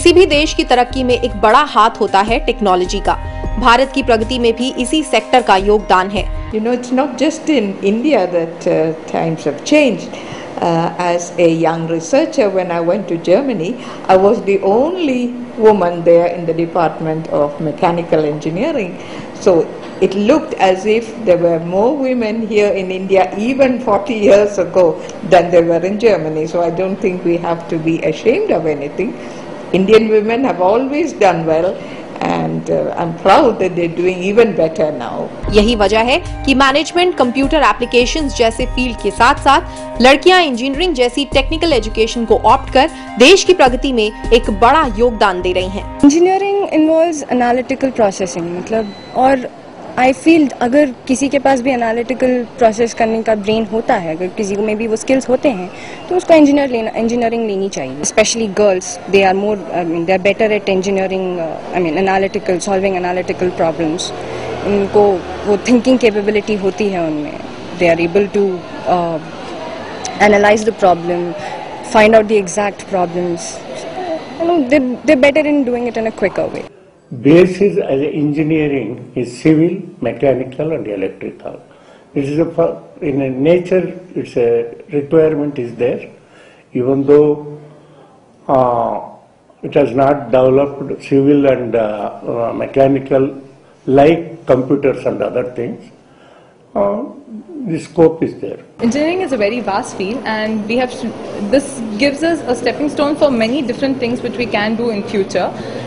किसी भी देश की तरक्की में एक बड़ा हाथ होता है टेक्नोलॉजी का। भारत की प्रगति में भी इसी सेक्टर का योगदान है। You know, it's not just in India that times have changed. As a young researcher, when I went to Germany, I was the only woman there in the Department of Mechanical Engineering. So it looked as if there were more women here in India even 40 years ago than there were in Germany. So I don't think we have to be ashamed of anything. Indian women have always done well. And I'm proud that they're doing even better now. यही वजह है कि management, computer applications जैसे field के साथ साथ लड़कियां engineering जैसी टेक्निकल एजुकेशन को ऑप्ट कर देश की प्रगति में एक बड़ा योगदान दे रही हैं। इंजीनियरिंग इन्वॉल्व्स एनालिटिकल प्रोसेसिंग, मतलब, और आई फील अगर किसी के पास भी एनालिटिकल प्रोसेस करने का ब्रेन होता है, अगर किसी को में भी वो स्किल्स होते हैं, तो उसको इंजीनियरिंग लेनी चाहिए। Specially girls, they are better at engineering, analytical, solving analytical problems. उनको वो थिंकिंग कैपेबिलिटी होती है उनमें। They are able to analyse the problem, find out the exact problems. They better in doing it in a quicker way. Basis as engineering is civil, mechanical and electrical. It is in a nature, it's a requirement is there, even though it has not developed civil and mechanical like computers and other things. The scope is there. Engineering is a very vast field, and this gives us a stepping stone for many different things which we can do in future.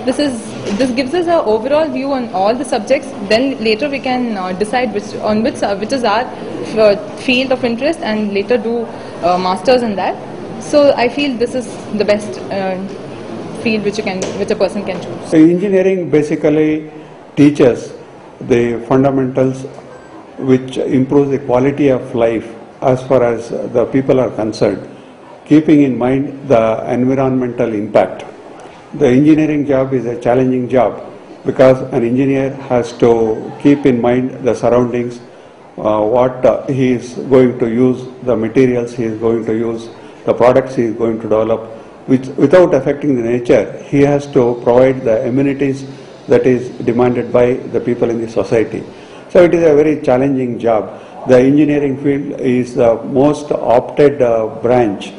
This gives us an overall view on all the subjects. Then later we can decide which is our field of interest, and later do masters in that. So I feel this is the best field which a person can choose. So engineering basically teaches the fundamentals which improves the quality of life as far as the people are concerned, keeping in mind the environmental impact. The engineering job is a challenging job because an engineer has to keep in mind the surroundings, what he is going to use, the materials he is going to use, the products he is going to develop, which without affecting the nature. He has to provide the amenities that is demanded by the people in the society. So it is a very challenging job. The engineering field is the most opted branch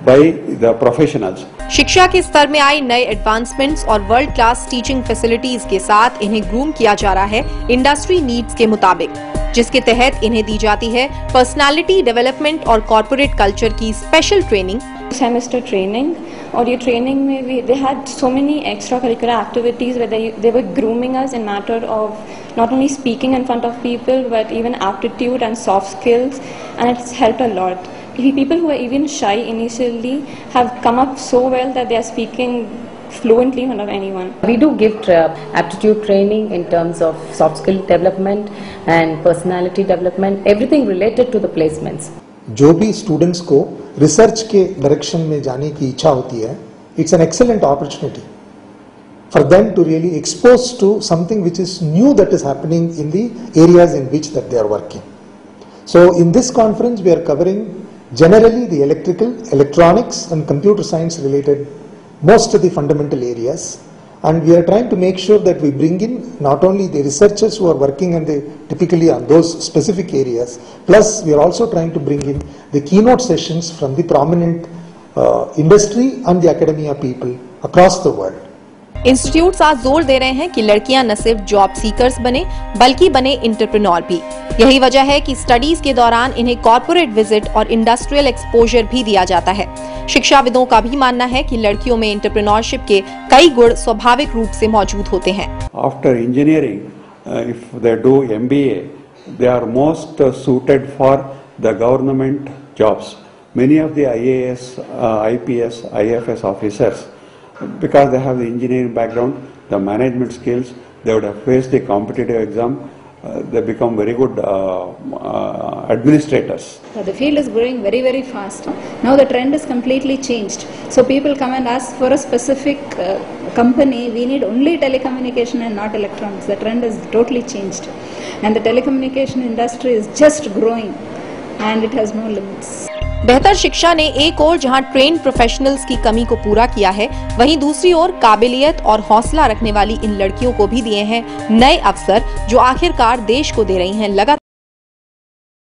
by the professionals. शिक्षा के स्तर में आई नए advancements और world class teaching facilities के साथ इन्हें groom किया जा रहा है इंडस्ट्री नीड्स के मुताबिक, जिसके तहत इन्हें दी जाती है पर्सनालिटी डेवलपमेंट और कॉर्पोरेट कल्चर की स्पेशल ट्रेनिंग, सेमेस्टर ट्रेनिंग। और ये ट्रेनिंग में भी they had so many extra curricular activities where they were grooming us in matter of not only speaking in front of people but even aptitude and soft skills, and it's helped a lot. People who were even shy initially have come up so well that they are speaking fluently in front of anyone. We do give aptitude training in terms of soft skill development and personality development, everything related to the placements. जो भी students को research के direction में जाने की इच्छा होती है, it's an excellent opportunity for them to really expose to something which is new that is happening in the areas in which that they are working. So in this conference we are covering generally the electrical, electronics and computer science related most of the fundamental areas, and we are trying to make sure that we bring in not only the researchers who are working typically on those specific areas, plus we are also trying to bring in the keynote sessions from the prominent industry and the academia people across the world. Institutes आज जोर दे रहे हैं कि लड़कियां न सिर्फ job seekers बने बल्कि बने एंटरप्रेन्योर भी। यही वजह है कि स्टडीज के दौरान इन्हें कॉर्पोरेट विजिट और इंडस्ट्रियल एक्सपोजर भी दिया जाता है। शिक्षाविदों का भी मानना है कि लड़कियों में एंटरप्रेन्योरशिप के कई गुण स्वाभाविक रूप से मौजूद होते हैं। After engineering, if they do MBA, they are most suited for the government jobs. Many of the IAS, IPS, IFS officers, because they have the engineering background, the management skills, they would have faced the competitive exam, they become very good administrators. The field is growing very, very fast. Now the trend is completely changed. So people come and ask for a specific company, we need only telecommunication and not electronics. The trend is totally changed. And the telecommunication industry is just growing and it has no limits. बेहतर शिक्षा ने एक ओर जहां train professionals की कमी को पूरा किया है, वहीं दूसरी ओर काबिलियत और हौसला रखने वाली इन लड़कियों को भी दिए हैं नए अवसर, जो आखिरकार देश को दे रही हैं लगातार